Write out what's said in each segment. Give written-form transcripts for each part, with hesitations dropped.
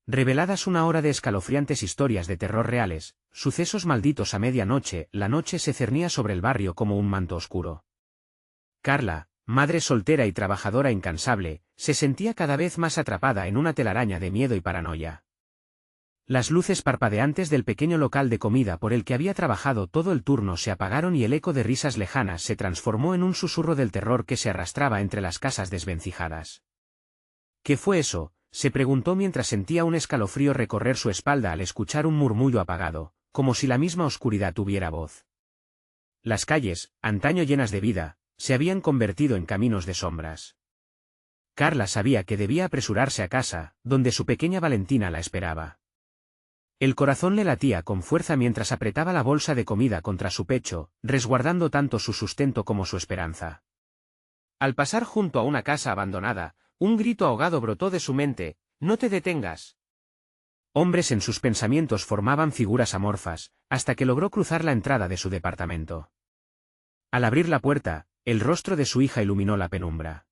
Reveladas una hora de escalofriantes historias de terror reales, sucesos malditos a medianoche, la noche se cernía sobre el barrio como un manto oscuro. Carla, madre soltera y trabajadora incansable, se sentía cada vez más atrapada en una telaraña de miedo y paranoia. Las luces parpadeantes del pequeño local de comida por el que había trabajado todo el turno se apagaron y el eco de risas lejanas se transformó en un susurro del terror que se arrastraba entre las casas desvencijadas. ¿Qué fue eso?, se preguntó mientras sentía un escalofrío recorrer su espalda al escuchar un murmullo apagado, como si la misma oscuridad tuviera voz. Las calles, antaño llenas de vida, se habían convertido en caminos de sombras. Carla sabía que debía apresurarse a casa, donde su pequeña Valentina la esperaba. El corazón le latía con fuerza mientras apretaba la bolsa de comida contra su pecho, resguardando tanto su sustento como su esperanza. Al pasar junto a una casa abandonada, un grito ahogado brotó de su mente: «¡No te detengas!». Hombres en sus pensamientos formaban figuras amorfas, hasta que logró cruzar la entrada de su departamento. Al abrir la puerta, el rostro de su hija iluminó la penumbra.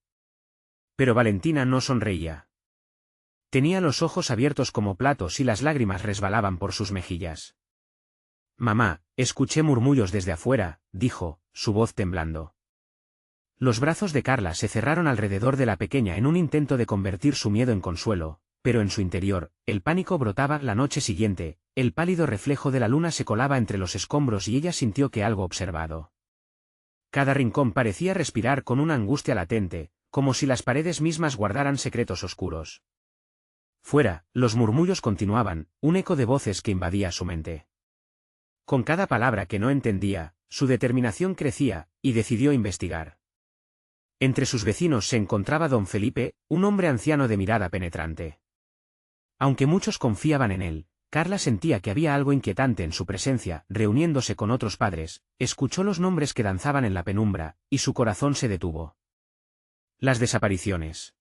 Pero Valentina no sonreía. Tenía los ojos abiertos como platos y las lágrimas resbalaban por sus mejillas. «Mamá, escuché murmullos desde afuera», dijo, su voz temblando. Los brazos de Carla se cerraron alrededor de la pequeña en un intento de convertir su miedo en consuelo, pero en su interior, el pánico brotaba. La noche siguiente, el pálido reflejo de la luna se colaba entre los escombros y ella sintió que algo observado. Cada rincón parecía respirar con una angustia latente, como si las paredes mismas guardaran secretos oscuros. Fuera, los murmullos continuaban, un eco de voces que invadía su mente. Con cada palabra que no entendía, su determinación crecía, y decidió investigar. Entre sus vecinos se encontraba don Felipe, un hombre anciano de mirada penetrante. Aunque muchos confiaban en él, Carla sentía que había algo inquietante en su presencia. Reuniéndose con otros padres, escuchó los nombres que danzaban en la penumbra, y su corazón se detuvo. Las desapariciones.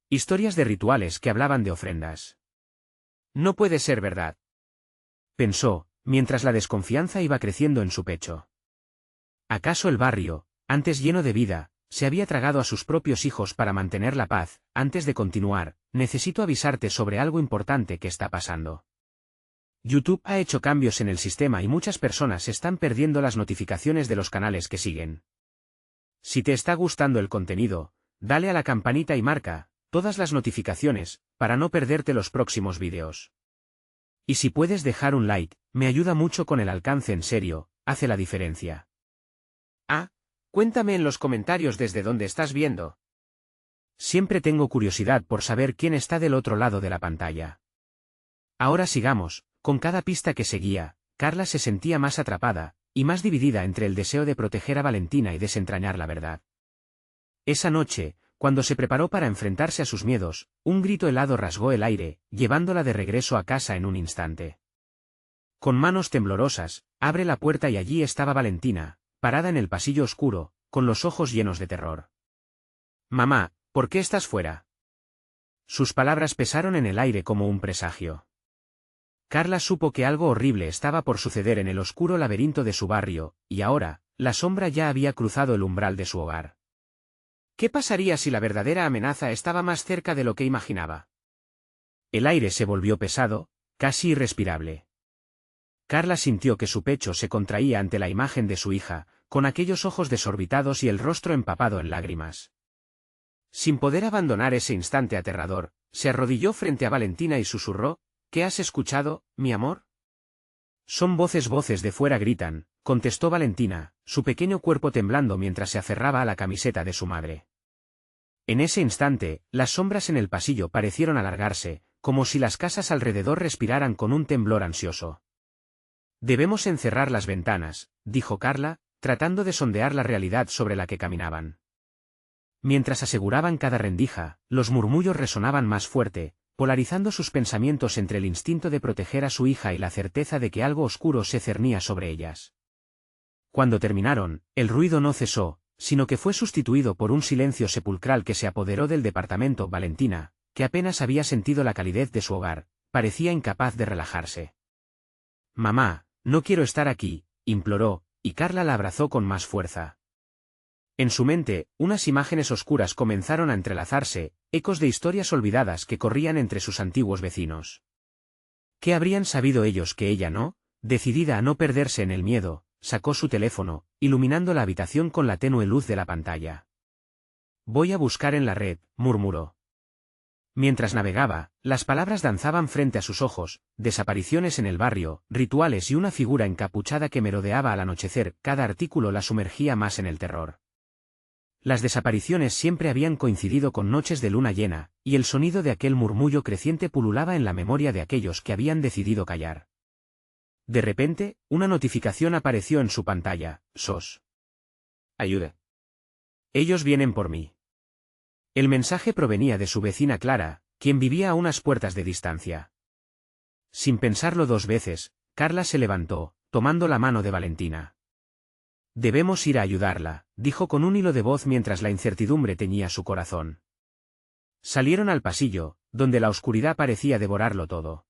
Historias de rituales que hablaban de ofrendas. «No puede ser verdad», pensó, mientras la desconfianza iba creciendo en su pecho. ¿Acaso el barrio, antes lleno de vida, se había tragado a sus propios hijos para mantener la paz? Antes de continuar, necesito avisarte sobre algo importante que está pasando. YouTube ha hecho cambios en el sistema y muchas personas están perdiendo las notificaciones de los canales que siguen. Si te está gustando el contenido, dale a la campanita y marca todas las notificaciones, para no perderte los próximos vídeos. Y si puedes dejar un like, me ayuda mucho con el alcance. En serio, hace la diferencia. Cuéntame en los comentarios desde dónde estás viendo. Siempre tengo curiosidad por saber quién está del otro lado de la pantalla. Ahora sigamos. Con cada pista que seguía, Carla se sentía más atrapada, y más dividida entre el deseo de proteger a Valentina y desentrañar la verdad. Esa noche, cuando se preparó para enfrentarse a sus miedos, un grito helado rasgó el aire, llevándola de regreso a casa en un instante. Con manos temblorosas, abre la puerta y allí estaba Valentina, parada en el pasillo oscuro, con los ojos llenos de terror. «Mamá, ¿por qué estás fuera?». Sus palabras pesaron en el aire como un presagio. Carla supo que algo horrible estaba por suceder en el oscuro laberinto de su barrio, y ahora, la sombra ya había cruzado el umbral de su hogar. ¿Qué pasaría si la verdadera amenaza estaba más cerca de lo que imaginaba? El aire se volvió pesado, casi irrespirable. Carla sintió que su pecho se contraía ante la imagen de su hija, con aquellos ojos desorbitados y el rostro empapado en lágrimas. Sin poder abandonar ese instante aterrador, se arrodilló frente a Valentina y susurró: «¿Qué has escuchado, mi amor?». «Son voces de fuera gritan», contestó Valentina, su pequeño cuerpo temblando mientras se aferraba a la camiseta de su madre. En ese instante, las sombras en el pasillo parecieron alargarse, como si las casas alrededor respiraran con un temblor ansioso. «Debemos encerrar las ventanas», dijo Carla, tratando de sondear la realidad sobre la que caminaban. Mientras aseguraban cada rendija, los murmullos resonaban más fuerte, polarizando sus pensamientos entre el instinto de proteger a su hija y la certeza de que algo oscuro se cernía sobre ellas. Cuando terminaron, el ruido no cesó, sino que fue sustituido por un silencio sepulcral que se apoderó del departamento. Valentina, que apenas había sentido la calidez de su hogar, parecía incapaz de relajarse. «Mamá, no quiero estar aquí», imploró, y Carla la abrazó con más fuerza. En su mente, unas imágenes oscuras comenzaron a entrelazarse, ecos de historias olvidadas que corrían entre sus antiguos vecinos. ¿Qué habrían sabido ellos que ella no? Decidida a no perderse en el miedo, sacó su teléfono, iluminando la habitación con la tenue luz de la pantalla. «Voy a buscar en la red», murmuró. Mientras navegaba, las palabras danzaban frente a sus ojos: desapariciones en el barrio, rituales y una figura encapuchada que merodeaba al anochecer. Cada artículo la sumergía más en el terror. Las desapariciones siempre habían coincidido con noches de luna llena, y el sonido de aquel murmullo creciente pululaba en la memoria de aquellos que habían decidido callar. De repente, una notificación apareció en su pantalla: «SOS. Ayuda. Ellos vienen por mí». El mensaje provenía de su vecina Clara, quien vivía a unas puertas de distancia. Sin pensarlo dos veces, Carla se levantó, tomando la mano de Valentina. «Debemos ir a ayudarla», dijo con un hilo de voz mientras la incertidumbre teñía su corazón. Salieron al pasillo, donde la oscuridad parecía devorarlo todo.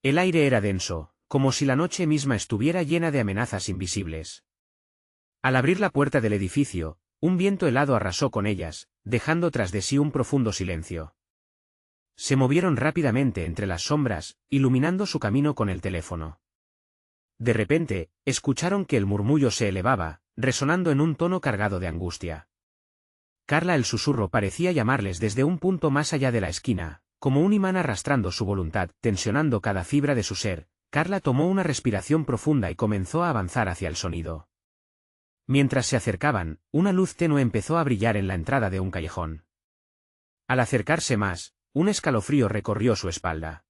El aire era denso, como si la noche misma estuviera llena de amenazas invisibles. Al abrir la puerta del edificio, un viento helado arrasó con ellas, dejando tras de sí un profundo silencio. Se movieron rápidamente entre las sombras, iluminando su camino con el teléfono. De repente, escucharon que el murmullo se elevaba, resonando en un tono cargado de angustia. Carla, el susurro parecía llamarles desde un punto más allá de la esquina, como un imán arrastrando su voluntad, tensionando cada fibra de su ser. Carla tomó una respiración profunda y comenzó a avanzar hacia el sonido. Mientras se acercaban, una luz tenue empezó a brillar en la entrada de un callejón. Al acercarse más, un escalofrío recorrió su espalda.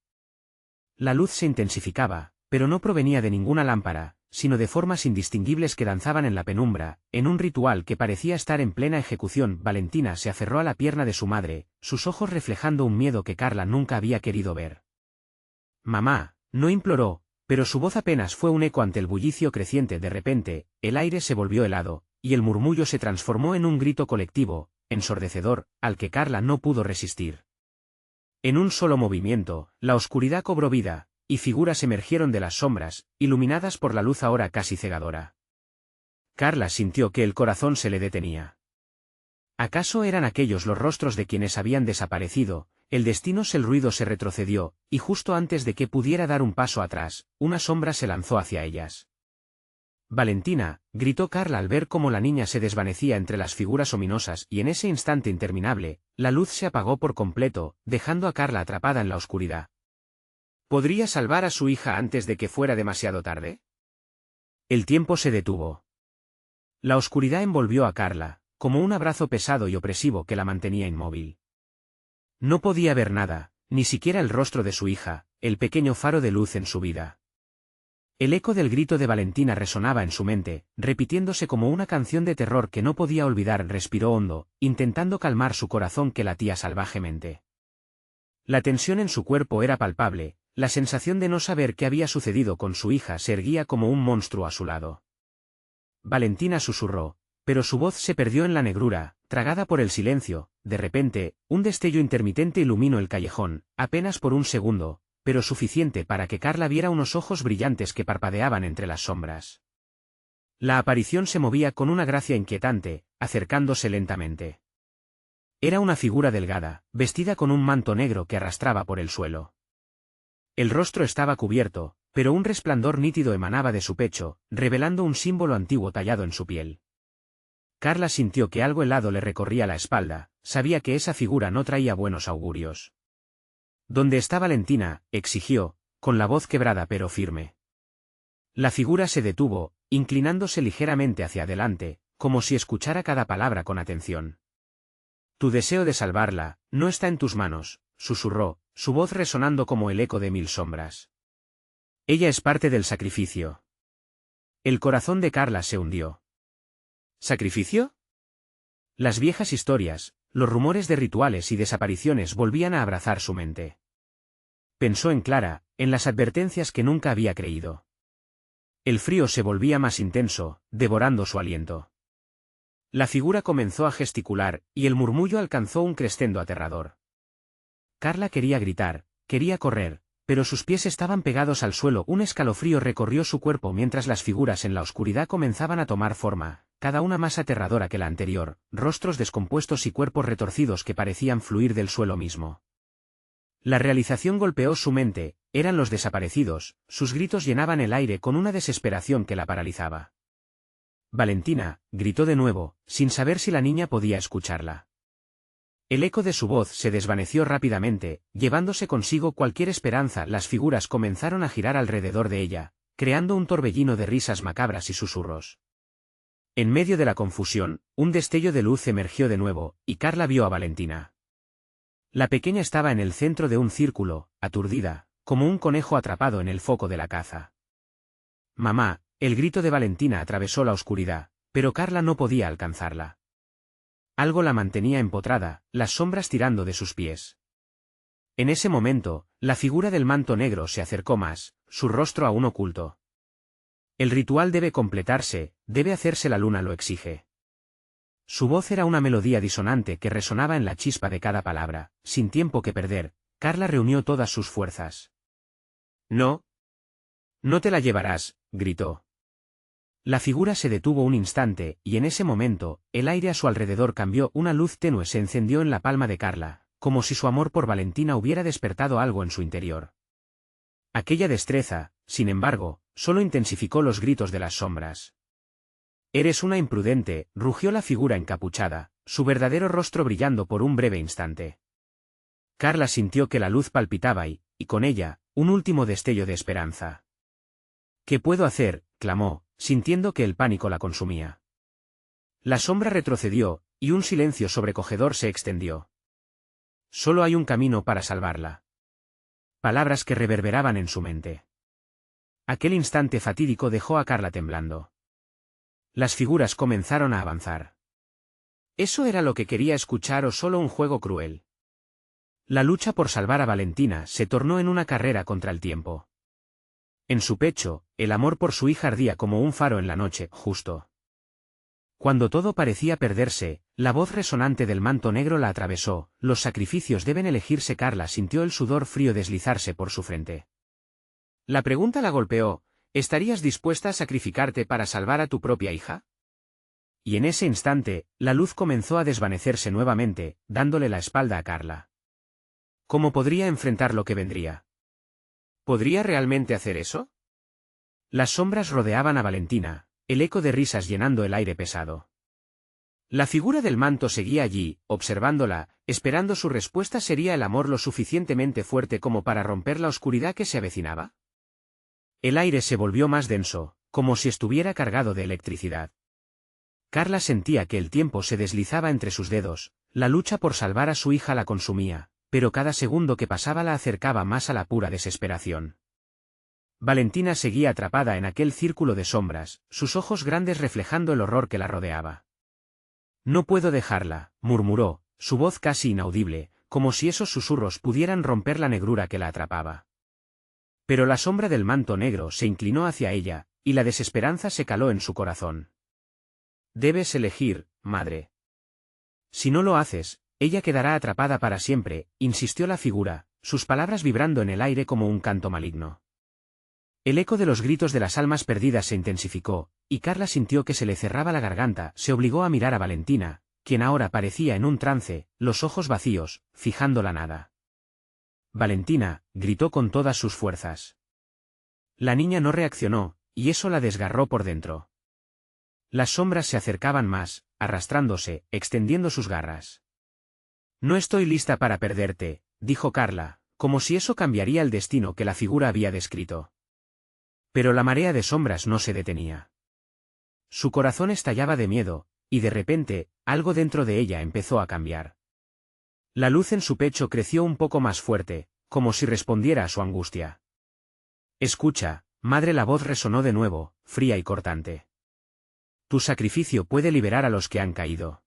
La luz se intensificaba, pero no provenía de ninguna lámpara, sino de formas indistinguibles que danzaban en la penumbra, en un ritual que parecía estar en plena ejecución. Valentina se aferró a la pierna de su madre, sus ojos reflejando un miedo que Carla nunca había querido ver. «Mamá», no imploró, pero su voz apenas fue un eco ante el bullicio creciente. De repente, el aire se volvió helado, y el murmullo se transformó en un grito colectivo, ensordecedor, al que Carla no pudo resistir. En un solo movimiento, la oscuridad cobró vida, y figuras emergieron de las sombras, iluminadas por la luz ahora casi cegadora. Carla sintió que el corazón se le detenía. ¿Acaso eran aquellos los rostros de quienes habían desaparecido? El ruido se retrocedió, y justo antes de que pudiera dar un paso atrás, una sombra se lanzó hacia ellas. «Valentina», gritó Carla al ver cómo la niña se desvanecía entre las figuras ominosas, y en ese instante interminable, la luz se apagó por completo, dejando a Carla atrapada en la oscuridad. ¿Podría salvar a su hija antes de que fuera demasiado tarde? El tiempo se detuvo. La oscuridad envolvió a Carla, como un abrazo pesado y opresivo que la mantenía inmóvil. No podía ver nada, ni siquiera el rostro de su hija, el pequeño faro de luz en su vida. El eco del grito de Valentina resonaba en su mente, repitiéndose como una canción de terror que no podía olvidar. Respiró hondo, intentando calmar su corazón que latía salvajemente. La tensión en su cuerpo era palpable, la sensación de no saber qué había sucedido con su hija se erguía como un monstruo a su lado. Valentina susurró, pero su voz se perdió en la negrura, tragada por el silencio. De repente, un destello intermitente iluminó el callejón, apenas por un segundo, pero suficiente para que Carla viera unos ojos brillantes que parpadeaban entre las sombras. La aparición se movía con una gracia inquietante, acercándose lentamente. Era una figura delgada, vestida con un manto negro que arrastraba por el suelo. El rostro estaba cubierto, pero un resplandor nítido emanaba de su pecho, revelando un símbolo antiguo tallado en su piel. Carla sintió que algo helado le recorría la espalda, sabía que esa figura no traía buenos augurios. «¿Dónde está Valentina?», exigió, con la voz quebrada pero firme. La figura se detuvo, inclinándose ligeramente hacia adelante, como si escuchara cada palabra con atención. «Tu deseo de salvarla no está en tus manos», susurró, su voz resonando como el eco de mil sombras. «Ella es parte del sacrificio». El corazón de Carla se hundió. ¿Sacrificio? Las viejas historias, los rumores de rituales y desapariciones volvían a abrazar su mente. Pensó en Clara, en las advertencias que nunca había creído. El frío se volvía más intenso, devorando su aliento. La figura comenzó a gesticular, y el murmullo alcanzó un crescendo aterrador. Carla quería gritar, quería correr, pero sus pies estaban pegados al suelo. Un escalofrío recorrió su cuerpo mientras las figuras en la oscuridad comenzaban a tomar forma, cada una más aterradora que la anterior, rostros descompuestos y cuerpos retorcidos que parecían fluir del suelo mismo. La realización golpeó su mente, eran los desaparecidos, sus gritos llenaban el aire con una desesperación que la paralizaba. Valentina, gritó de nuevo, sin saber si la niña podía escucharla. El eco de su voz se desvaneció rápidamente, llevándose consigo cualquier esperanza. Las figuras comenzaron a girar alrededor de ella, creando un torbellino de risas macabras y susurros. En medio de la confusión, un destello de luz emergió de nuevo, y Carla vio a Valentina. La pequeña estaba en el centro de un círculo, aturdida, como un conejo atrapado en el foco de la caza. «Mamá», el grito de Valentina atravesó la oscuridad, pero Carla no podía alcanzarla. Algo la mantenía empotrada, las sombras tirando de sus pies. En ese momento, la figura del manto negro se acercó más, su rostro aún oculto. El ritual debe completarse, debe hacerse, la luna lo exige. Su voz era una melodía disonante que resonaba en la chispa de cada palabra. Sin tiempo que perder, Carla reunió todas sus fuerzas. «No. No te la llevarás», gritó. La figura se detuvo un instante, y en ese momento, el aire a su alrededor cambió. Una luz tenue se encendió en la palma de Carla, como si su amor por Valentina hubiera despertado algo en su interior. Aquella destreza, sin embargo, solo intensificó los gritos de las sombras. «Eres una imprudente», rugió la figura encapuchada, su verdadero rostro brillando por un breve instante. Carla sintió que la luz palpitaba y con ella, un último destello de esperanza. «¿Qué puedo hacer?», clamó, sintiendo que el pánico la consumía. La sombra retrocedió, y un silencio sobrecogedor se extendió. «Solo hay un camino para salvarla». Palabras que reverberaban en su mente. Aquel instante fatídico dejó a Carla temblando. Las figuras comenzaron a avanzar. ¿Eso era lo que quería escuchar o solo un juego cruel? La lucha por salvar a Valentina se tornó en una carrera contra el tiempo. En su pecho, el amor por su hija ardía como un faro en la noche, justo. Cuando todo parecía perderse, la voz resonante del manto negro la atravesó. «Los sacrificios deben elegirse». Carla sintió el sudor frío deslizarse por su frente. La pregunta la golpeó: ¿estarías dispuesta a sacrificarte para salvar a tu propia hija? Y en ese instante, la luz comenzó a desvanecerse nuevamente, dándole la espalda a Carla. ¿Cómo podría enfrentar lo que vendría? ¿Podría realmente hacer eso? Las sombras rodeaban a Valentina, el eco de risas llenando el aire pesado. La figura del manto seguía allí, observándola, esperando su respuesta. ¿Sería el amor lo suficientemente fuerte como para romper la oscuridad que se avecinaba? El aire se volvió más denso, como si estuviera cargado de electricidad. Carla sentía que el tiempo se deslizaba entre sus dedos, la lucha por salvar a su hija la consumía, pero cada segundo que pasaba la acercaba más a la pura desesperación. Valentina seguía atrapada en aquel círculo de sombras, sus ojos grandes reflejando el horror que la rodeaba. «No puedo dejarla», murmuró, su voz casi inaudible, como si esos susurros pudieran romper la negrura que la atrapaba. Pero la sombra del manto negro se inclinó hacia ella, y la desesperanza se caló en su corazón. «Debes elegir, madre. Si no lo haces, ella quedará atrapada para siempre», insistió la figura, sus palabras vibrando en el aire como un canto maligno. El eco de los gritos de las almas perdidas se intensificó, y Carla sintió que se le cerraba la garganta. Se obligó a mirar a Valentina, quien ahora parecía en un trance, los ojos vacíos, fijando la nada. «Valentina», gritó con todas sus fuerzas. La niña no reaccionó, y eso la desgarró por dentro. Las sombras se acercaban más, arrastrándose, extendiendo sus garras. «No estoy lista para perderte», dijo Carla, como si eso cambiaría el destino que la figura había descrito. Pero la marea de sombras no se detenía. Su corazón estallaba de miedo, y de repente, algo dentro de ella empezó a cambiar. La luz en su pecho creció un poco más fuerte, como si respondiera a su angustia. «Escucha, madre», la voz resonó de nuevo, fría y cortante. «Tu sacrificio puede liberar a los que han caído.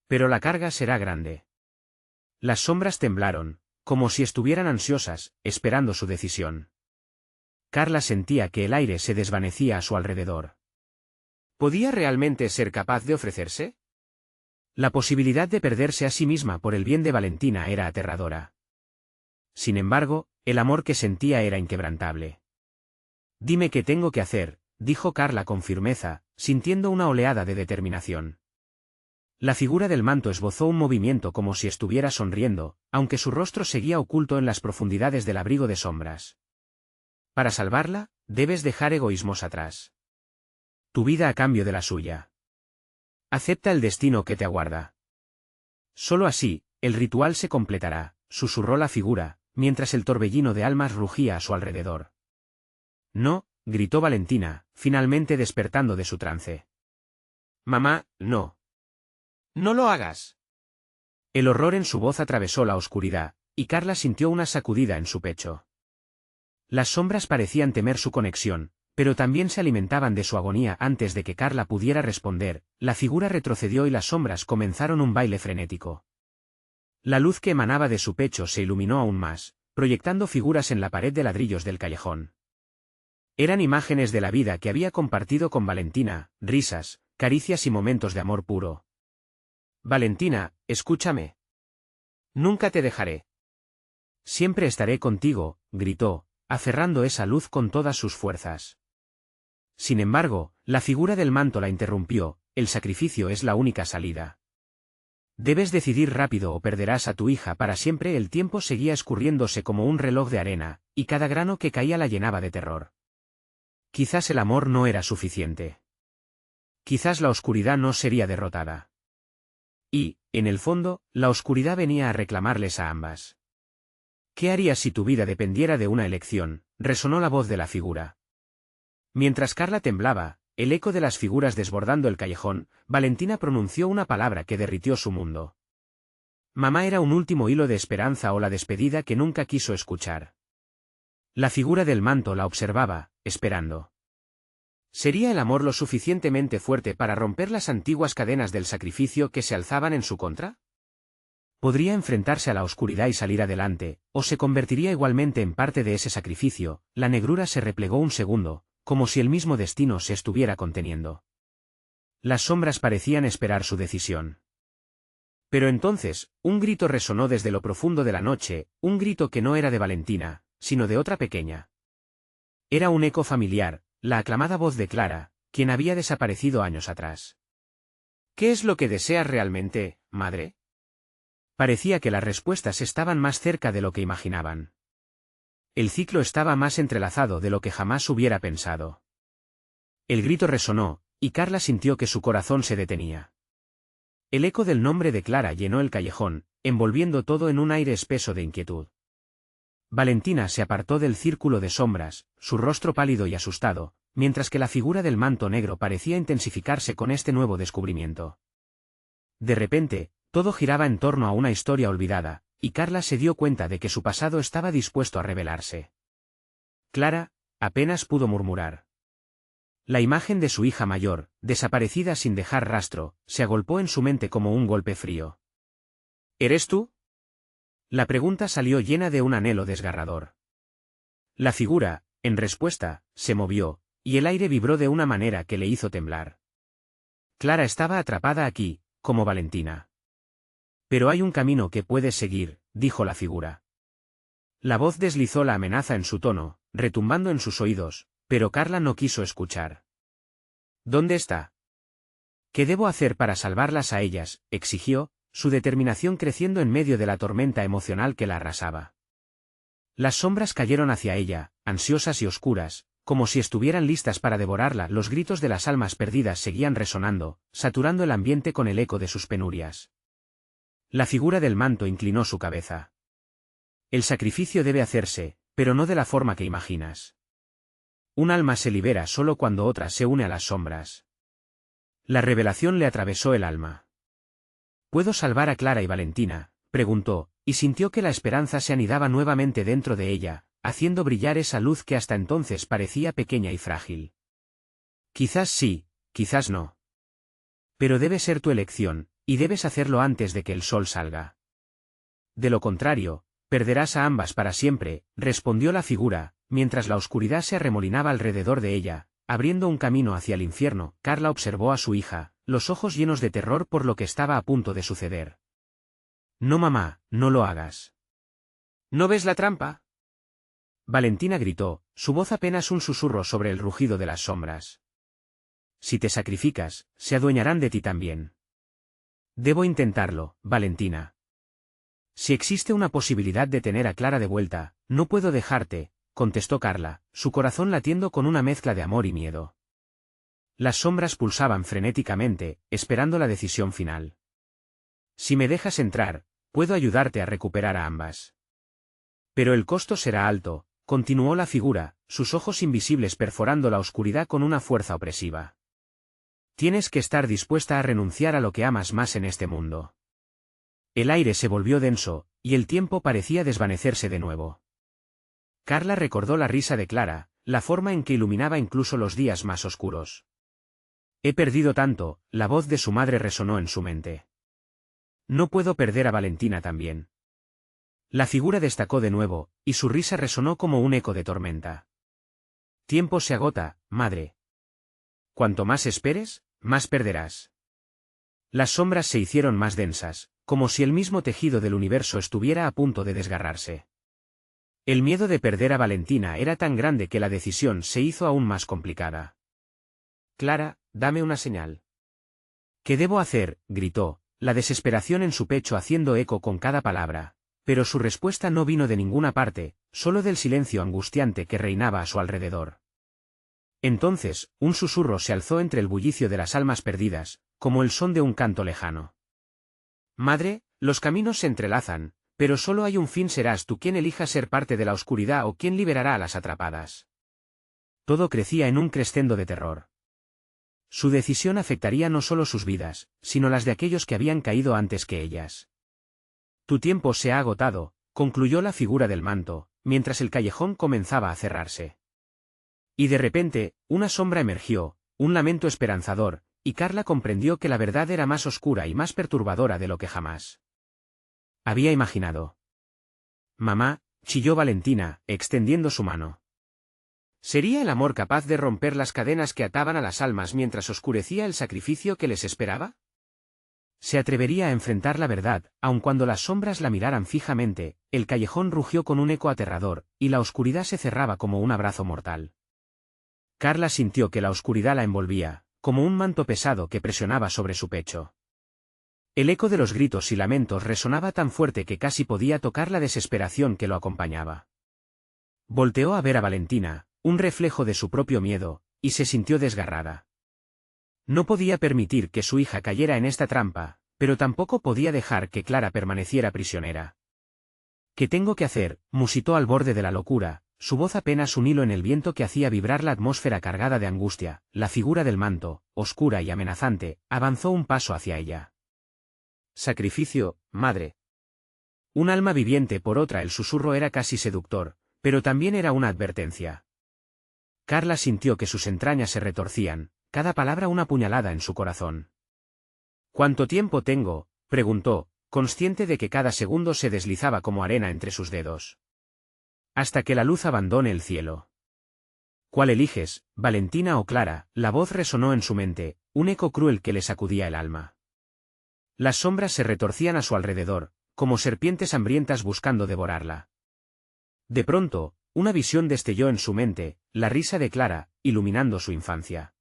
Pero la carga será grande». Las sombras temblaron, como si estuvieran ansiosas, esperando su decisión. Carla sentía que el aire se desvanecía a su alrededor. ¿Podía realmente ser capaz de ofrecerse? La posibilidad de perderse a sí misma por el bien de Valentina era aterradora. Sin embargo, el amor que sentía era inquebrantable. «Dime qué tengo que hacer», dijo Carla con firmeza, sintiendo una oleada de determinación. La figura del manto esbozó un movimiento como si estuviera sonriendo, aunque su rostro seguía oculto en las profundidades del abrigo de sombras. Para salvarla, debes dejar egoísmos atrás. Tu vida a cambio de la suya. Acepta el destino que te aguarda. Solo así, el ritual se completará, susurró la figura, mientras el torbellino de almas rugía a su alrededor. No, gritó Valentina, finalmente despertando de su trance. Mamá, no. No lo hagas. El horror en su voz atravesó la oscuridad, y Carla sintió una sacudida en su pecho. Las sombras parecían temer su conexión, pero también se alimentaban de su agonía. Antes de que Carla pudiera responder, la figura retrocedió y las sombras comenzaron un baile frenético. La luz que emanaba de su pecho se iluminó aún más, proyectando figuras en la pared de ladrillos del callejón. Eran imágenes de la vida que había compartido con Valentina, risas, caricias y momentos de amor puro. Valentina, escúchame. Nunca te dejaré. Siempre estaré contigo, gritó, aferrando esa luz con todas sus fuerzas. Sin embargo, la figura del manto la interrumpió. El sacrificio es la única salida. Debes decidir rápido o perderás a tu hija para siempre. El tiempo seguía escurriéndose como un reloj de arena, y cada grano que caía la llenaba de terror. Quizás el amor no era suficiente. Quizás la oscuridad no sería derrotada. Y, en el fondo, la oscuridad venía a reclamarles a ambas. ¿Qué harías si tu vida dependiera de una elección?, resonó la voz de la figura. Mientras Carla temblaba, el eco de las figuras desbordando el callejón, Valentina pronunció una palabra que derritió su mundo. Mamá era un último hilo de esperanza o la despedida que nunca quiso escuchar. La figura del manto la observaba, esperando. ¿Sería el amor lo suficientemente fuerte para romper las antiguas cadenas del sacrificio que se alzaban en su contra? Podría enfrentarse a la oscuridad y salir adelante, o se convertiría igualmente en parte de ese sacrificio. La negrura se replegó un segundo, como si el mismo destino se estuviera conteniendo. Las sombras parecían esperar su decisión. Pero entonces, un grito resonó desde lo profundo de la noche, un grito que no era de Valentina, sino de otra pequeña. Era un eco familiar, la aclamada voz de Clara, quien había desaparecido años atrás. ¿Qué es lo que deseas realmente, madre? Parecía que las respuestas estaban más cerca de lo que imaginaban. El ciclo estaba más entrelazado de lo que jamás hubiera pensado. El grito resonó, y Carla sintió que su corazón se detenía. El eco del nombre de Clara llenó el callejón, envolviendo todo en un aire espeso de inquietud. Valentina se apartó del círculo de sombras, su rostro pálido y asustado, mientras que la figura del manto negro parecía intensificarse con este nuevo descubrimiento. De repente, todo giraba en torno a una historia olvidada, y Carla se dio cuenta de que su pasado estaba dispuesto a revelarse. Clara, apenas pudo murmurar. La imagen de su hija mayor, desaparecida sin dejar rastro, se agolpó en su mente como un golpe frío. ¿Eres tú? La pregunta salió llena de un anhelo desgarrador. La figura, en respuesta, se movió, y el aire vibró de una manera que le hizo temblar. Clara estaba atrapada aquí, como Valentina. Pero hay un camino que puedes seguir, dijo la figura. La voz deslizó la amenaza en su tono, retumbando en sus oídos, pero Carla no quiso escuchar. ¿Dónde está? ¿Qué debo hacer para salvarlas a ellas?, exigió, su determinación creciendo en medio de la tormenta emocional que la arrasaba. Las sombras cayeron hacia ella, ansiosas y oscuras, como si estuvieran listas para devorarla. Los gritos de las almas perdidas seguían resonando, saturando el ambiente con el eco de sus penurias. La figura del manto inclinó su cabeza. El sacrificio debe hacerse, pero no de la forma que imaginas. Un alma se libera solo cuando otra se une a las sombras. La revelación le atravesó el alma. ¿Puedo salvar a Clara y Valentina?, preguntó, y sintió que la esperanza se anidaba nuevamente dentro de ella, haciendo brillar esa luz que hasta entonces parecía pequeña y frágil. Quizás sí, quizás no. Pero debe ser tu elección, y debes hacerlo antes de que el sol salga. De lo contrario, perderás a ambas para siempre, respondió la figura, mientras la oscuridad se arremolinaba alrededor de ella, abriendo un camino hacia el infierno. Carla observó a su hija, los ojos llenos de terror por lo que estaba a punto de suceder. No, mamá, no lo hagas. ¿No ves la trampa? Valentina gritó, su voz apenas un susurro sobre el rugido de las sombras. si te sacrificas, se adueñarán de ti también. Debo intentarlo, Valentina. Si existe una posibilidad de tener a Clara de vuelta, no puedo dejarte, contestó Carla, su corazón latiendo con una mezcla de amor y miedo. Las sombras pulsaban frenéticamente, esperando la decisión final. Si me dejas entrar, puedo ayudarte a recuperar a ambas. Pero el costo será alto, continuó la figura, sus ojos invisibles perforando la oscuridad con una fuerza opresiva. Tienes que estar dispuesta a renunciar a lo que amas más en este mundo. El aire se volvió denso, y el tiempo parecía desvanecerse de nuevo. Carla recordó la risa de Clara, la forma en que iluminaba incluso los días más oscuros. He perdido tanto, la voz de su madre resonó en su mente. No puedo perder a Valentina también. La figura destacó de nuevo, y su risa resonó como un eco de tormenta. Tiempo se agota, madre. Cuanto más esperes, más perderás. Las sombras se hicieron más densas, como si el mismo tejido del universo estuviera a punto de desgarrarse. El miedo de perder a Valentina era tan grande que la decisión se hizo aún más complicada. Clara, dame una señal. ¿Qué debo hacer?, gritó, la desesperación en su pecho haciendo eco con cada palabra, pero su respuesta no vino de ninguna parte, solo del silencio angustiante que reinaba a su alrededor. Entonces, un susurro se alzó entre el bullicio de las almas perdidas, como el son de un canto lejano. Madre, los caminos se entrelazan, pero solo hay un fin, serás tú quien elija ser parte de la oscuridad o quien liberará a las atrapadas. Todo crecía en un crescendo de terror. Su decisión afectaría no solo sus vidas, sino las de aquellos que habían caído antes que ellas. Tu tiempo se ha agotado, concluyó la figura del manto, mientras el callejón comenzaba a cerrarse. Y de repente, una sombra emergió, un lamento esperanzador, y Carla comprendió que la verdad era más oscura y más perturbadora de lo que jamás había imaginado. Mamá, chilló Valentina, extendiendo su mano. ¿Sería el amor capaz de romper las cadenas que ataban a las almas mientras oscurecía el sacrificio que les esperaba? Se atrevería a enfrentar la verdad, aun cuando las sombras la miraran fijamente, el callejón rugió con un eco aterrador, y la oscuridad se cerraba como un abrazo mortal. Carla sintió que la oscuridad la envolvía, como un manto pesado que presionaba sobre su pecho. El eco de los gritos y lamentos resonaba tan fuerte que casi podía tocar la desesperación que lo acompañaba. Volteó a ver a Valentina, un reflejo de su propio miedo, y se sintió desgarrada. No podía permitir que su hija cayera en esta trampa, pero tampoco podía dejar que Clara permaneciera prisionera. ¿Qué tengo que hacer?, musitó al borde de la locura, su voz apenas un hilo en el viento que hacía vibrar la atmósfera cargada de angustia. La figura del manto, oscura y amenazante, avanzó un paso hacia ella. Sacrificio, madre. Un alma viviente por otra, el susurro era casi seductor, pero también era una advertencia. Carla sintió que sus entrañas se retorcían, cada palabra una puñalada en su corazón. ¿Cuánto tiempo tengo?, preguntó, consciente de que cada segundo se deslizaba como arena entre sus dedos. Hasta que la luz abandone el cielo. ¿Cuál eliges, Valentina o Clara?, la voz resonó en su mente, un eco cruel que le sacudía el alma. Las sombras se retorcían a su alrededor, como serpientes hambrientas buscando devorarla. De pronto, una visión destelló en su mente, la risa de Clara, iluminando su infancia.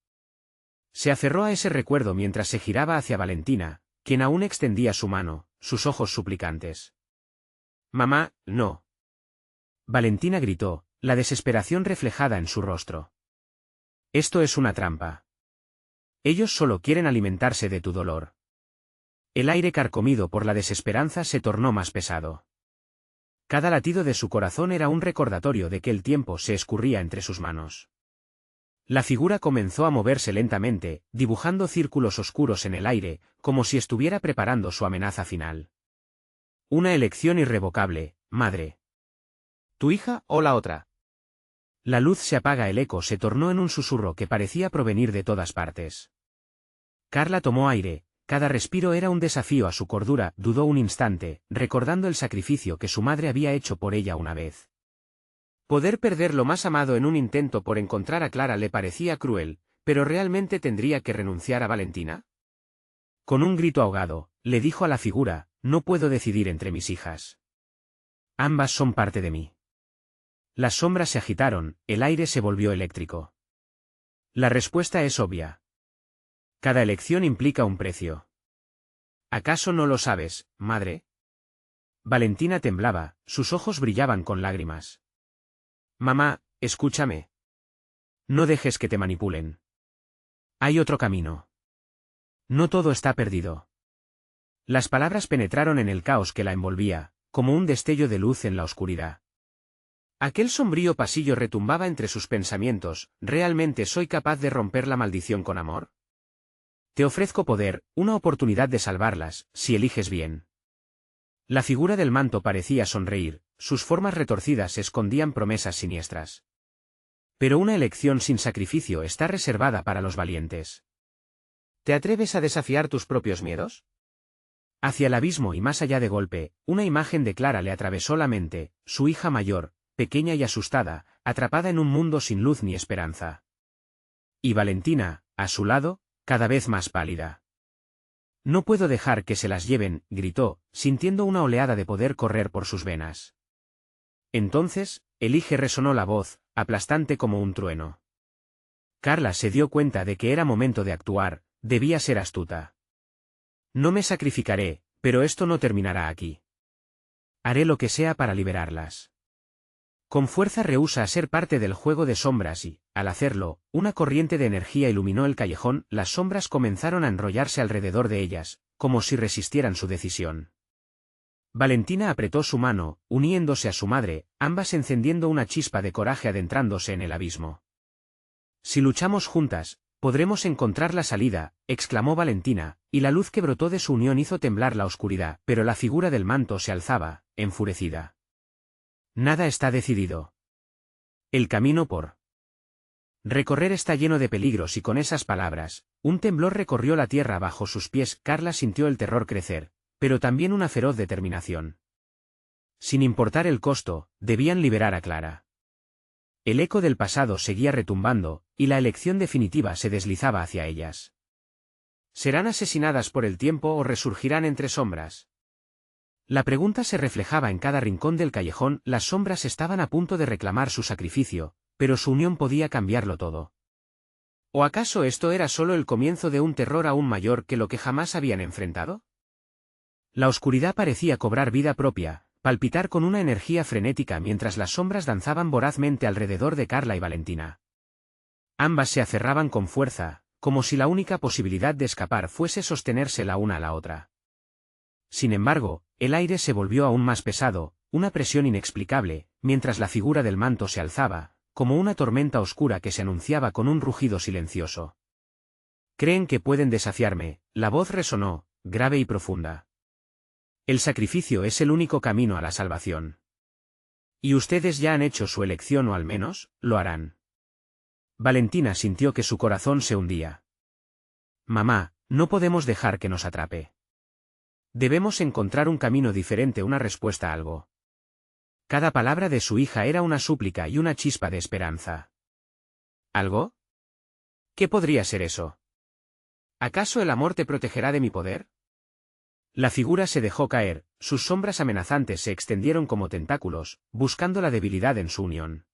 Se aferró a ese recuerdo mientras se giraba hacia Valentina, quien aún extendía su mano, sus ojos suplicantes. «Mamá, no». Valentina gritó, la desesperación reflejada en su rostro. «Esto es una trampa. Ellos solo quieren alimentarse de tu dolor». El aire carcomido por la desesperanza se tornó más pesado. Cada latido de su corazón era un recordatorio de que el tiempo se escurría entre sus manos. La figura comenzó a moverse lentamente, dibujando círculos oscuros en el aire, como si estuviera preparando su amenaza final. Una elección irrevocable, madre. ¿Tu hija o la otra? La luz se apaga, el eco se tornó en un susurro que parecía provenir de todas partes. Carla tomó aire, cada respiro era un desafío a su cordura, dudó un instante, recordando el sacrificio que su madre había hecho por ella una vez. Poder perder lo más amado en un intento por encontrar a Clara le parecía cruel, pero ¿realmente tendría que renunciar a Valentina? Con un grito ahogado, le dijo a la figura, no puedo decidir entre mis hijas. Ambas son parte de mí. Las sombras se agitaron, el aire se volvió eléctrico. La respuesta es obvia. Cada elección implica un precio. ¿Acaso no lo sabes, madre? Valentina temblaba, sus ojos brillaban con lágrimas. Mamá, escúchame. No dejes que te manipulen. Hay otro camino. No todo está perdido. Las palabras penetraron en el caos que la envolvía, como un destello de luz en la oscuridad. Aquel sombrío pasillo retumbaba entre sus pensamientos. ¿Realmente soy capaz de romper la maldición con amor? Te ofrezco poder, una oportunidad de salvarlas, si eliges bien. La figura del manto parecía sonreír, sus formas retorcidas escondían promesas siniestras. Pero una elección sin sacrificio está reservada para los valientes. ¿Te atreves a desafiar tus propios miedos? Hacia el abismo y más allá. De golpe, una imagen de Clara le atravesó la mente, su hija mayor, pequeña y asustada, atrapada en un mundo sin luz ni esperanza. Y Valentina, a su lado, cada vez más pálida. No puedo dejar que se las lleven, gritó, sintiendo una oleada de poder correr por sus venas. Entonces, elige, resonó la voz, aplastante como un trueno. Carla se dio cuenta de que era momento de actuar, debía ser astuta. No me sacrificaré, pero esto no terminará aquí. Haré lo que sea para liberarlas. Con fuerza rehúsa a ser parte del juego de sombras y, al hacerlo, una corriente de energía iluminó el callejón. Las sombras comenzaron a enrollarse alrededor de ellas, como si resistieran su decisión. Valentina apretó su mano, uniéndose a su madre, ambas encendiendo una chispa de coraje adentrándose en el abismo. Si luchamos juntas, podremos encontrar la salida, exclamó Valentina, y la luz que brotó de su unión hizo temblar la oscuridad, pero la figura del manto se alzaba, enfurecida. Nada está decidido. El camino por recorrer está lleno de peligros, y con esas palabras, un temblor recorrió la tierra bajo sus pies. Carla sintió el terror crecer, pero también una feroz determinación. Sin importar el costo, debían liberar a Clara. El eco del pasado seguía retumbando, y la elección definitiva se deslizaba hacia ellas. ¿Serán asesinadas por el tiempo o resurgirán entre sombras? La pregunta se reflejaba en cada rincón del callejón. Las sombras estaban a punto de reclamar su sacrificio, pero su unión podía cambiarlo todo. ¿O acaso esto era solo el comienzo de un terror aún mayor que lo que jamás habían enfrentado? La oscuridad parecía cobrar vida propia, palpitar con una energía frenética mientras las sombras danzaban vorazmente alrededor de Carla y Valentina. Ambas se aferraban con fuerza, como si la única posibilidad de escapar fuese sostenerse la una a la otra. Sin embargo, el aire se volvió aún más pesado, una presión inexplicable, mientras la figura del manto se alzaba, como una tormenta oscura que se anunciaba con un rugido silencioso. ¿Creen que pueden desafiarme? La voz resonó, grave y profunda. El sacrificio es el único camino a la salvación. Y ustedes ya han hecho su elección, o al menos, lo harán. Valentina sintió que su corazón se hundía. Mamá, no podemos dejar que nos atrape. Debemos encontrar un camino diferente, una respuesta a algo. Cada palabra de su hija era una súplica y una chispa de esperanza. ¿Algo? ¿Qué podría ser eso? ¿Acaso el amor te protegerá de mi poder? La figura se dejó caer, sus sombras amenazantes se extendieron como tentáculos, buscando la debilidad en su unión.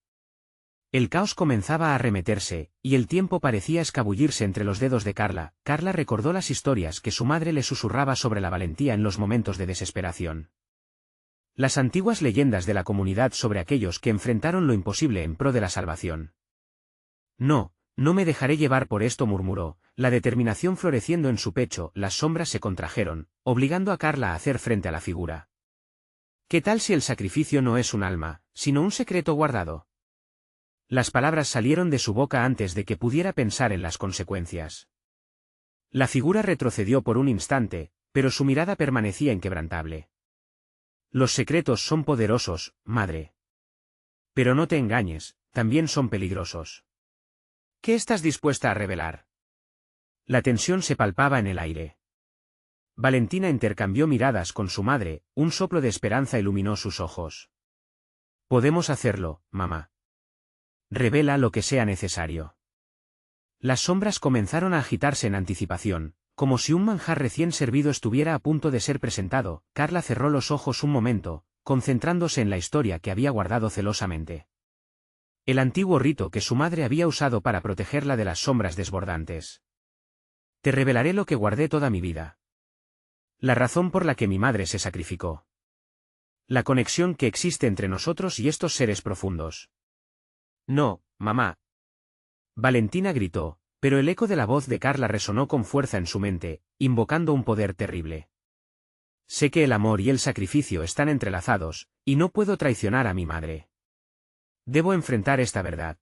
El caos comenzaba a arremeterse, y el tiempo parecía escabullirse entre los dedos de Carla. Carla recordó las historias que su madre le susurraba sobre la valentía en los momentos de desesperación. Las antiguas leyendas de la comunidad sobre aquellos que enfrentaron lo imposible en pro de la salvación. No, no me dejaré llevar por esto, murmuró, la determinación floreciendo en su pecho. Las sombras se contrajeron, obligando a Carla a hacer frente a la figura. ¿Qué tal si el sacrificio no es un alma, sino un secreto guardado? Las palabras salieron de su boca antes de que pudiera pensar en las consecuencias. La figura retrocedió por un instante, pero su mirada permanecía inquebrantable. Los secretos son poderosos, madre. Pero no te engañes, también son peligrosos. ¿Qué estás dispuesta a revelar? La tensión se palpaba en el aire. Valentina intercambió miradas con su madre, un soplo de esperanza iluminó sus ojos. Podemos hacerlo, mamá. Revela lo que sea necesario. Las sombras comenzaron a agitarse en anticipación, como si un manjar recién servido estuviera a punto de ser presentado. Carla cerró los ojos un momento, concentrándose en la historia que había guardado celosamente. El antiguo rito que su madre había usado para protegerla de las sombras desbordantes. Te revelaré lo que guardé toda mi vida. La razón por la que mi madre se sacrificó. La conexión que existe entre nosotros y estos seres profundos. No, mamá. Valentina gritó, pero el eco de la voz de Carla resonó con fuerza en su mente, invocando un poder terrible. Sé que el amor y el sacrificio están entrelazados, y no puedo traicionar a mi madre. Debo enfrentar esta verdad.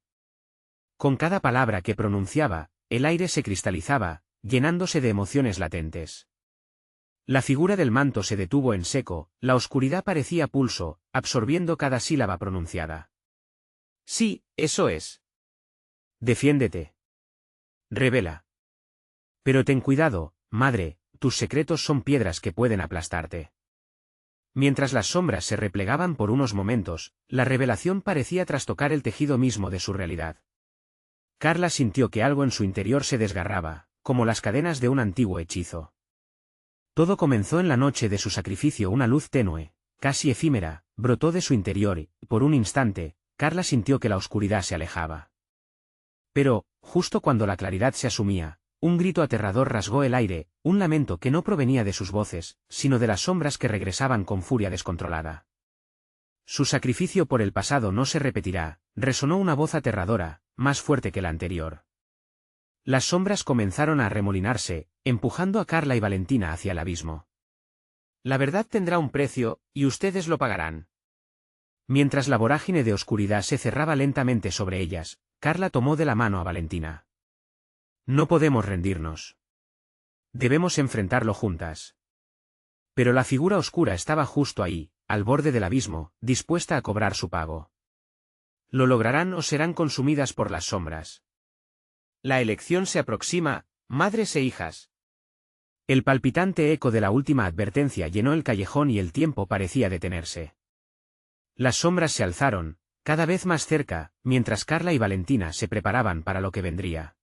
Con cada palabra que pronunciaba, el aire se cristalizaba, llenándose de emociones latentes. La figura del manto se detuvo en seco, la oscuridad parecía pulso, absorbiendo cada sílaba pronunciada. Sí, eso es. Defiéndete. Revela. Pero ten cuidado, madre, tus secretos son piedras que pueden aplastarte. Mientras las sombras se replegaban por unos momentos, la revelación parecía trastocar el tejido mismo de su realidad. Carla sintió que algo en su interior se desgarraba, como las cadenas de un antiguo hechizo. Todo comenzó en la noche de su sacrificio. Una luz tenue, casi efímera, brotó de su interior y, por un instante, Carla sintió que la oscuridad se alejaba. Pero, justo cuando la claridad se asumía, un grito aterrador rasgó el aire, un lamento que no provenía de sus voces, sino de las sombras que regresaban con furia descontrolada. Su sacrificio por el pasado no se repetirá, resonó una voz aterradora, más fuerte que la anterior. Las sombras comenzaron a arremolinarse, empujando a Carla y Valentina hacia el abismo. La verdad tendrá un precio, y ustedes lo pagarán. Mientras la vorágine de oscuridad se cerraba lentamente sobre ellas, Carla tomó de la mano a Valentina. No podemos rendirnos. Debemos enfrentarlo juntas. Pero la figura oscura estaba justo ahí, al borde del abismo, dispuesta a cobrar su pago. ¿Lo lograrán o serán consumidas por las sombras? La elección se aproxima, madres e hijas. El palpitante eco de la última advertencia llenó el callejón y el tiempo parecía detenerse. Las sombras se alzaron, cada vez más cerca, mientras Carla y Valentina se preparaban para lo que vendría.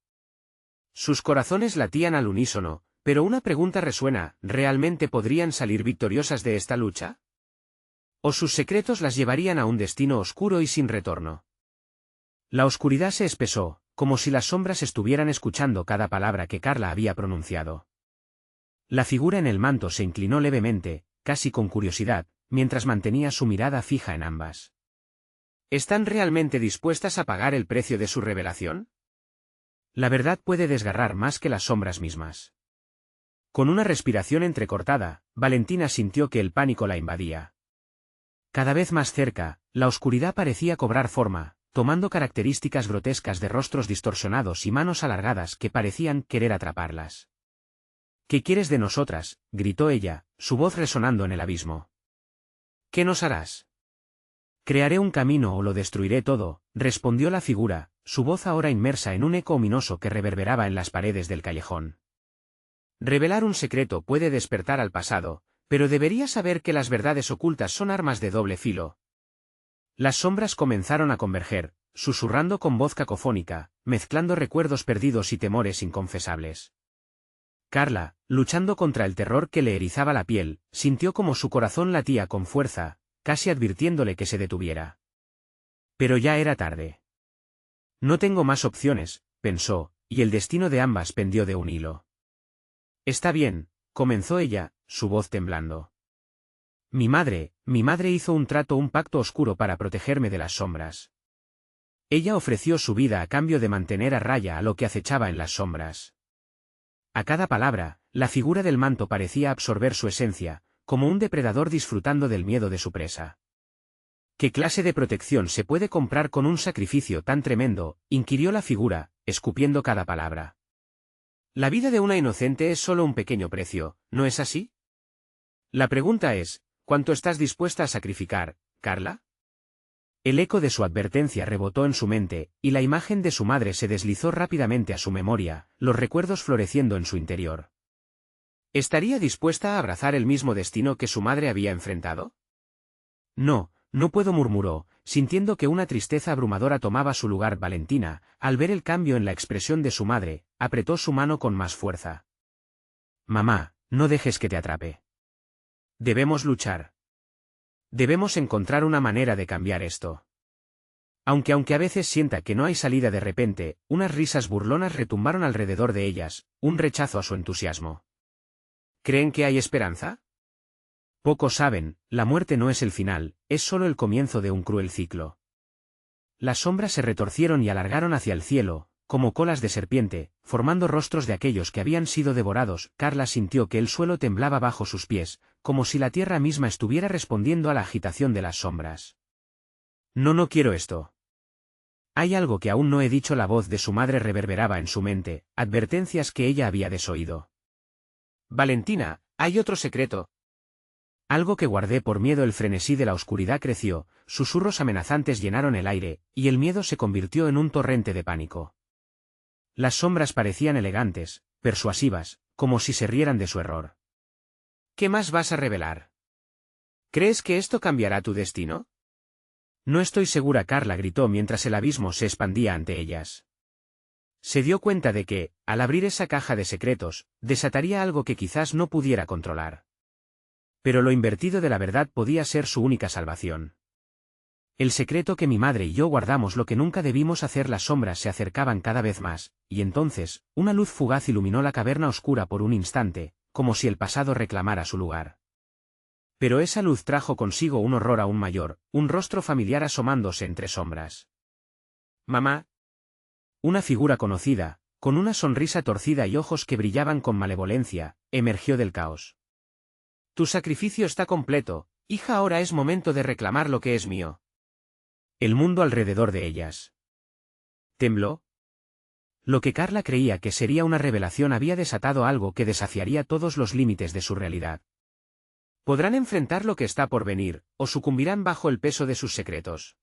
Sus corazones latían al unísono, pero una pregunta resuena: ¿realmente podrían salir victoriosas de esta lucha? ¿O sus secretos las llevarían a un destino oscuro y sin retorno? La oscuridad se espesó, como si las sombras estuvieran escuchando cada palabra que Carla había pronunciado. La figura en el manto se inclinó levemente, casi con curiosidad, mientras mantenía su mirada fija en ambas. ¿Están realmente dispuestas a pagar el precio de su revelación? La verdad puede desgarrar más que las sombras mismas. Con una respiración entrecortada, Valentina sintió que el pánico la invadía. Cada vez más cerca, la oscuridad parecía cobrar forma, tomando características grotescas de rostros distorsionados y manos alargadas que parecían querer atraparlas. ¿Qué quieres de nosotras?, gritó ella, su voz resonando en el abismo. ¿Qué nos harás? Crearé un camino o lo destruiré todo, respondió la figura, su voz ahora inmersa en un eco ominoso que reverberaba en las paredes del callejón. Revelar un secreto puede despertar al pasado, pero deberías saber que las verdades ocultas son armas de doble filo. Las sombras comenzaron a converger, susurrando con voz cacofónica, mezclando recuerdos perdidos y temores inconfesables. Carla, luchando contra el terror que le erizaba la piel, sintió como su corazón latía con fuerza, casi advirtiéndole que se detuviera. Pero ya era tarde. No tengo más opciones, pensó, y el destino de ambas pendió de un hilo. Está bien, comenzó ella, su voz temblando. Mi madre hizo un pacto oscuro para protegerme de las sombras. Ella ofreció su vida a cambio de mantener a raya a lo que acechaba en las sombras. A cada palabra, la figura del manto parecía absorber su esencia, como un depredador disfrutando del miedo de su presa. ¿Qué clase de protección se puede comprar con un sacrificio tan tremendo?, inquirió la figura, escupiendo cada palabra. La vida de una inocente es solo un pequeño precio, ¿no es así? La pregunta es, ¿cuánto estás dispuesta a sacrificar, Carla? El eco de su advertencia rebotó en su mente, y la imagen de su madre se deslizó rápidamente a su memoria, los recuerdos floreciendo en su interior. ¿Estaría dispuesta a abrazar el mismo destino que su madre había enfrentado? No, no puedo, murmuró, sintiendo que una tristeza abrumadora tomaba su lugar. Valentina, al ver el cambio en la expresión de su madre, apretó su mano con más fuerza. Mamá, no dejes que te atrape. Debemos luchar. Debemos encontrar una manera de cambiar esto. Aunque a veces sienta que no hay salida de repente, unas risas burlonas retumbaron alrededor de ellas, un rechazo a su entusiasmo. ¿Creen que hay esperanza? Pocos saben, la muerte no es el final, es solo el comienzo de un cruel ciclo. Las sombras se retorcieron y alargaron hacia el cielo, como colas de serpiente, formando rostros de aquellos que habían sido devorados. Carla sintió que el suelo temblaba bajo sus pies, como si la tierra misma estuviera respondiendo a la agitación de las sombras. No quiero esto. Hay algo que aún no he dicho. La voz de su madre reverberaba en su mente, advertencias que ella había desoído. Valentina, hay otro secreto. Algo que guardé por miedo. El frenesí de la oscuridad creció, susurros amenazantes llenaron el aire, y el miedo se convirtió en un torrente de pánico. Las sombras parecían elegantes, persuasivas, como si se rieran de su error. ¿Qué más vas a revelar? ¿Crees que esto cambiará tu destino? No estoy segura. Carla gritó mientras el abismo se expandía ante ellas. Se dio cuenta de que, al abrir esa caja de secretos, desataría algo que quizás no pudiera controlar. Pero lo invertido de la verdad podía ser su única salvación. El secreto que mi madre y yo guardamos, lo que nunca debimos hacer. Las sombras se acercaban cada vez más, y entonces, una luz fugaz iluminó la caverna oscura por un instante, como si el pasado reclamara su lugar. Pero esa luz trajo consigo un horror aún mayor, un rostro familiar asomándose entre sombras. Mamá. Una figura conocida, con una sonrisa torcida y ojos que brillaban con malevolencia, emergió del caos. Tu sacrificio está completo, hija. Ahora es momento de reclamar lo que es mío. El mundo alrededor de ellas tembló. Lo que Carla creía que sería una revelación había desatado algo que desafiaría todos los límites de su realidad. Podrán enfrentar lo que está por venir, o sucumbirán bajo el peso de sus secretos.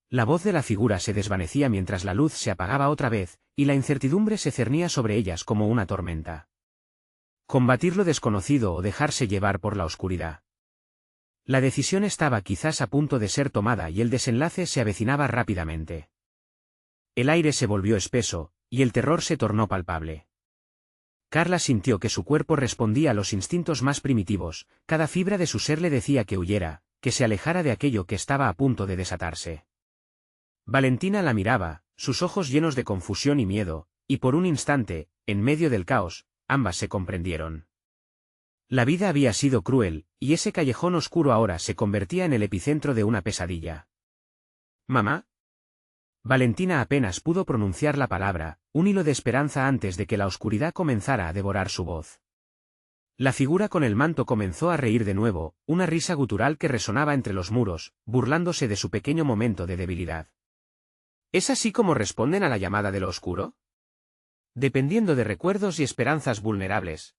La voz de la figura se desvanecía mientras la luz se apagaba otra vez, y la incertidumbre se cernía sobre ellas como una tormenta. Combatir lo desconocido o dejarse llevar por la oscuridad. La decisión estaba quizás a punto de ser tomada y el desenlace se avecinaba rápidamente. El aire se volvió espeso, y el terror se tornó palpable. Carla sintió que su cuerpo respondía a los instintos más primitivos, cada fibra de su ser le decía que huyera, que se alejara de aquello que estaba a punto de desatarse. Valentina la miraba, sus ojos llenos de confusión y miedo, y por un instante, en medio del caos, ambas se comprendieron. La vida había sido cruel, y ese callejón oscuro ahora se convertía en el epicentro de una pesadilla. ¿Mamá? Valentina apenas pudo pronunciar la palabra, un hilo de esperanza antes de que la oscuridad comenzara a devorar su voz. La figura con el manto comenzó a reír de nuevo, una risa gutural que resonaba entre los muros, burlándose de su pequeño momento de debilidad. ¿Es así como responden a la llamada de lo oscuro? Dependiendo de recuerdos y esperanzas vulnerables.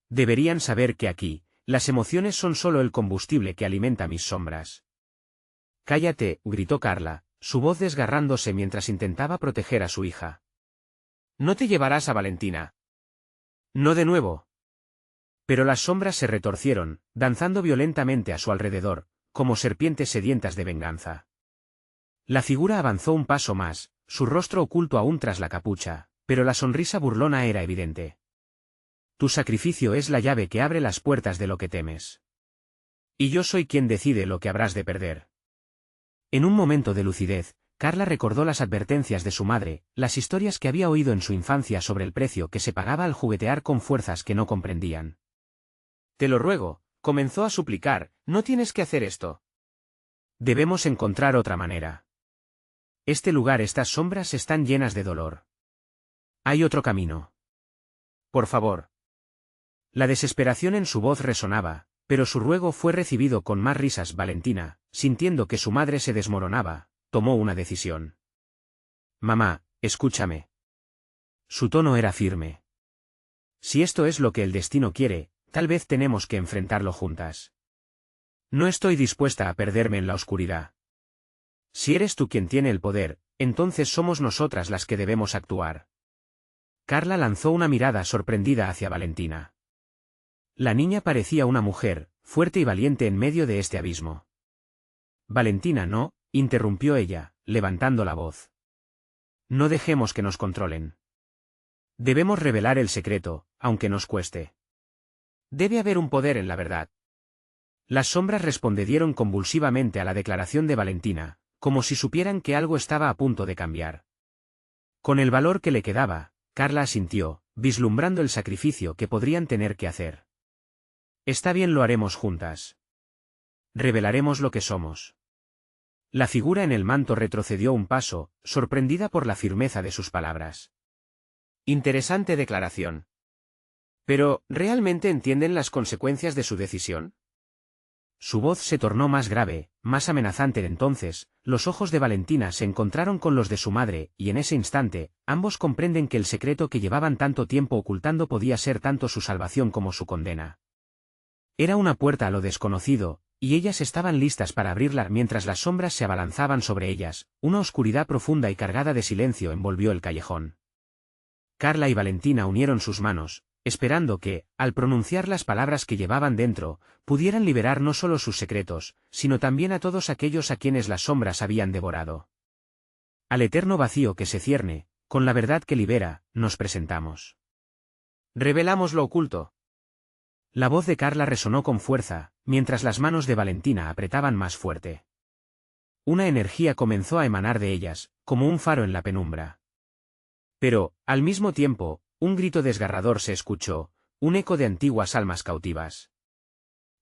Deberían saber que aquí, las emociones son solo el combustible que alimenta mis sombras. Cállate, gritó Carla, su voz desgarrándose mientras intentaba proteger a su hija. No te llevarás a Valentina. No de nuevo. Pero las sombras se retorcieron, danzando violentamente a su alrededor, como serpientes sedientas de venganza. La figura avanzó un paso más, su rostro oculto aún tras la capucha, pero la sonrisa burlona era evidente. Tu sacrificio es la llave que abre las puertas de lo que temes. Y yo soy quien decide lo que habrás de perder. En un momento de lucidez, Carla recordó las advertencias de su madre, las historias que había oído en su infancia sobre el precio que se pagaba al juguetear con fuerzas que no comprendían. Te lo ruego, comenzó a suplicar, no tienes que hacer esto. Debemos encontrar otra manera. Este lugar, estas sombras están llenas de dolor. Hay otro camino. Por favor. La desesperación en su voz resonaba, pero su ruego fue recibido con más risas. Valentina, sintiendo que su madre se desmoronaba, tomó una decisión. Mamá, escúchame. Su tono era firme. Si esto es lo que el destino quiere, tal vez tenemos que enfrentarlo juntas. No estoy dispuesta a perderme en la oscuridad. Si eres tú quien tiene el poder, entonces somos nosotras las que debemos actuar. Carla lanzó una mirada sorprendida hacia Valentina. La niña parecía una mujer, fuerte y valiente en medio de este abismo. Valentina, no, interrumpió ella, levantando la voz. No dejemos que nos controlen. Debemos revelar el secreto, aunque nos cueste. Debe haber un poder en la verdad. Las sombras respondieron convulsivamente a la declaración de Valentina, como si supieran que algo estaba a punto de cambiar. Con el valor que le quedaba, Carla asintió, vislumbrando el sacrificio que podrían tener que hacer. Está bien, lo haremos juntas. Revelaremos lo que somos. La figura en el manto retrocedió un paso, sorprendida por la firmeza de sus palabras. Interesante declaración. Pero, ¿realmente entienden las consecuencias de su decisión? Su voz se tornó más grave, más amenazante. Entonces, los ojos de Valentina se encontraron con los de su madre, y en ese instante, ambos comprenden que el secreto que llevaban tanto tiempo ocultando podía ser tanto su salvación como su condena. Era una puerta a lo desconocido, y ellas estaban listas para abrirla mientras las sombras se abalanzaban sobre ellas. Una oscuridad profunda y cargada de silencio envolvió el callejón. Carla y Valentina unieron sus manos, esperando que, al pronunciar las palabras que llevaban dentro, pudieran liberar no solo sus secretos, sino también a todos aquellos a quienes las sombras habían devorado. Al eterno vacío que se cierne, con la verdad que libera, nos presentamos. Revelamos lo oculto. La voz de Carla resonó con fuerza, mientras las manos de Valentina apretaban más fuerte. Una energía comenzó a emanar de ellas, como un faro en la penumbra. Pero, al mismo tiempo, un grito desgarrador se escuchó, un eco de antiguas almas cautivas.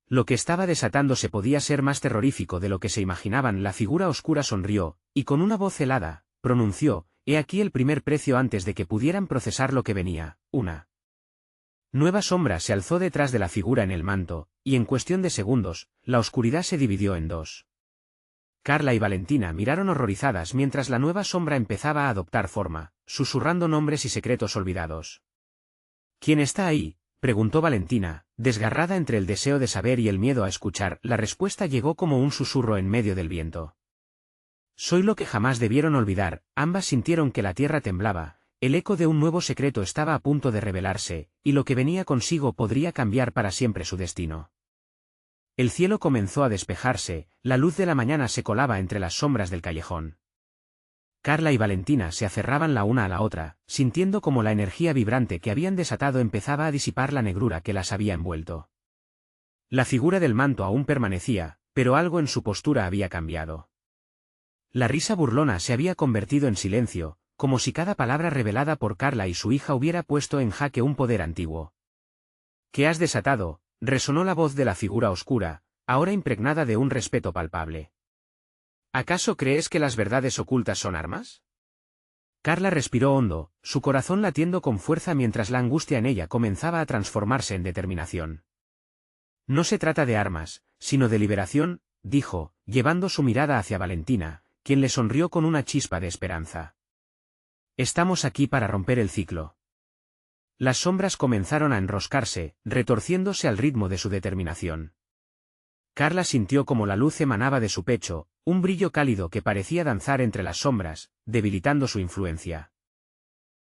Lo que estaba desatándose podía ser más terrorífico de lo que se imaginaban. La figura oscura sonrió, y con una voz helada, pronunció: «He aquí el primer precio». Antes de que pudieran procesar lo que venía, una nueva sombra se alzó detrás de la figura en el manto, y en cuestión de segundos, la oscuridad se dividió en dos. Carla y Valentina miraron horrorizadas mientras la nueva sombra empezaba a adoptar forma, susurrando nombres y secretos olvidados. «¿Quién está ahí?», preguntó Valentina, desgarrada entre el deseo de saber y el miedo a escuchar. La respuesta llegó como un susurro en medio del viento. «Soy lo que jamás debieron olvidar». Ambas sintieron que la tierra temblaba, el eco de un nuevo secreto estaba a punto de revelarse, y lo que venía consigo podría cambiar para siempre su destino. El cielo comenzó a despejarse, la luz de la mañana se colaba entre las sombras del callejón. Carla y Valentina se aferraban la una a la otra, sintiendo como la energía vibrante que habían desatado empezaba a disipar la negrura que las había envuelto. La figura del manto aún permanecía, pero algo en su postura había cambiado. La risa burlona se había convertido en silencio, como si cada palabra revelada por Carla y su hija hubiera puesto en jaque un poder antiguo. «¿Qué has desatado?», resonó la voz de la figura oscura, ahora impregnada de un respeto palpable. «¿Acaso crees que las verdades ocultas son armas?». Carla respiró hondo, su corazón latiendo con fuerza mientras la angustia en ella comenzaba a transformarse en determinación. «No se trata de armas, sino de liberación», dijo, llevando su mirada hacia Valentina, quien le sonrió con una chispa de esperanza. «Estamos aquí para romper el ciclo». Las sombras comenzaron a enroscarse, retorciéndose al ritmo de su determinación. Carla sintió como la luz emanaba de su pecho, un brillo cálido que parecía danzar entre las sombras, debilitando su influencia.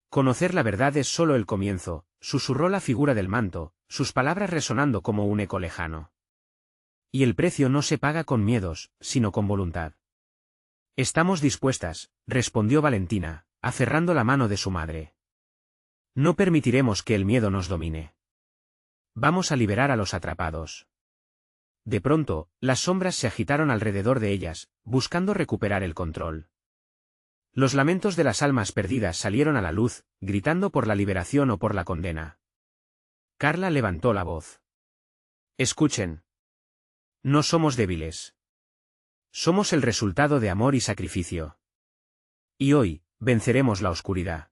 «Conocer la verdad es solo el comienzo», susurró la figura del manto, sus palabras resonando como un eco lejano. «Y el precio no se paga con miedos, sino con voluntad». «Estamos dispuestas», respondió Valentina, aferrando la mano de su madre. «No permitiremos que el miedo nos domine. Vamos a liberar a los atrapados». De pronto, las sombras se agitaron alrededor de ellas, buscando recuperar el control. Los lamentos de las almas perdidas salieron a la luz, gritando por la liberación o por la condena. Carla levantó la voz. «Escuchen. No somos débiles. Somos el resultado de amor y sacrificio. Y hoy, venceremos la oscuridad».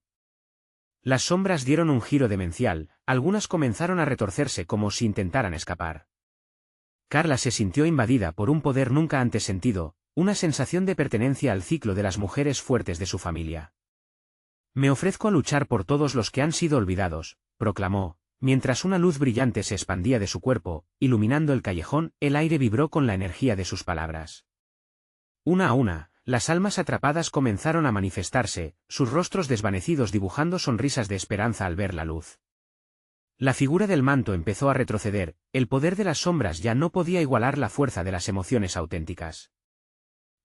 Las sombras dieron un giro demencial, algunas comenzaron a retorcerse como si intentaran escapar. Carla se sintió invadida por un poder nunca antes sentido, una sensación de pertenencia al ciclo de las mujeres fuertes de su familia. «Me ofrezco a luchar por todos los que han sido olvidados», proclamó, mientras una luz brillante se expandía de su cuerpo, iluminando el callejón. El aire vibró con la energía de sus palabras. Una a una, las almas atrapadas comenzaron a manifestarse, sus rostros desvanecidos dibujando sonrisas de esperanza al ver la luz. La figura del manto empezó a retroceder, el poder de las sombras ya no podía igualar la fuerza de las emociones auténticas.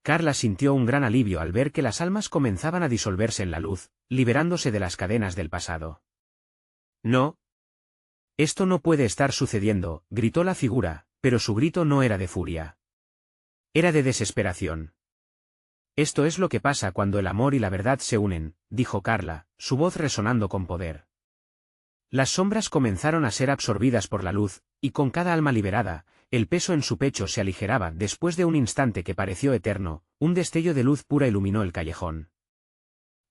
Carla sintió un gran alivio al ver que las almas comenzaban a disolverse en la luz, liberándose de las cadenas del pasado. «No. Esto no puede estar sucediendo», gritó la figura, pero su grito no era de furia. Era de desesperación. Esto es lo que pasa cuando el amor y la verdad se unen, dijo Carla, su voz resonando con poder. Las sombras comenzaron a ser absorbidas por la luz, y con cada alma liberada, el peso en su pecho se aligeraba. Después de un instante que pareció eterno, un destello de luz pura iluminó el callejón.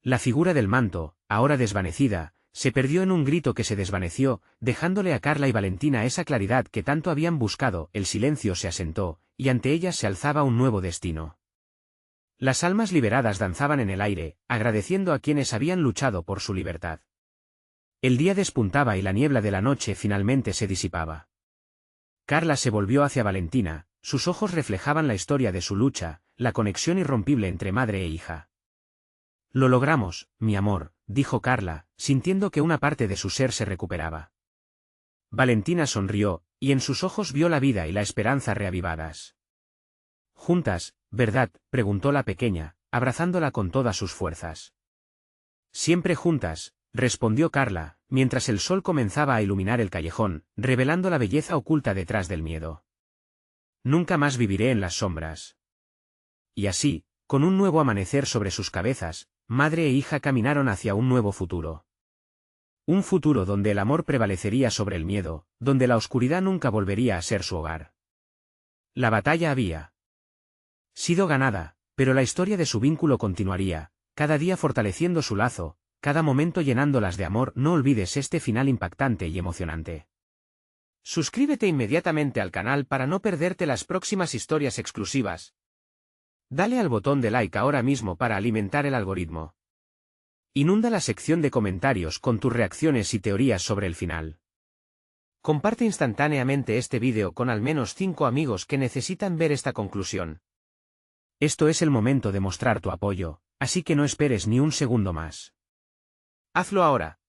La figura del manto, ahora desvanecida, se perdió en un grito que se desvaneció, dejándole a Carla y Valentina esa claridad que tanto habían buscado. El silencio se asentó, y ante ellas se alzaba un nuevo destino. Las almas liberadas danzaban en el aire, agradeciendo a quienes habían luchado por su libertad. El día despuntaba y la niebla de la noche finalmente se disipaba. Carla se volvió hacia Valentina, sus ojos reflejaban la historia de su lucha, la conexión irrompible entre madre e hija. Lo logramos, mi amor, dijo Carla, sintiendo que una parte de su ser se recuperaba. Valentina sonrió, y en sus ojos vio la vida y la esperanza reavivadas. Juntas, ¿verdad?, preguntó la pequeña, abrazándola con todas sus fuerzas. Siempre juntas, respondió Carla, mientras el sol comenzaba a iluminar el callejón, revelando la belleza oculta detrás del miedo. Nunca más viviré en las sombras. Y así, con un nuevo amanecer sobre sus cabezas, madre e hija caminaron hacia un nuevo futuro. Un futuro donde el amor prevalecería sobre el miedo, donde la oscuridad nunca volvería a ser su hogar. La batalla había sido ganada, pero la historia de su vínculo continuaría, cada día fortaleciendo su lazo, cada momento llenándolas de amor. No olvides este final impactante y emocionante. Suscríbete inmediatamente al canal para no perderte las próximas historias exclusivas. Dale al botón de like ahora mismo para alimentar el algoritmo. Inunda la sección de comentarios con tus reacciones y teorías sobre el final. Comparte instantáneamente este vídeo con al menos 5 amigos que necesitan ver esta conclusión. Esto es el momento de mostrar tu apoyo, así que no esperes ni un segundo más. Hazlo ahora.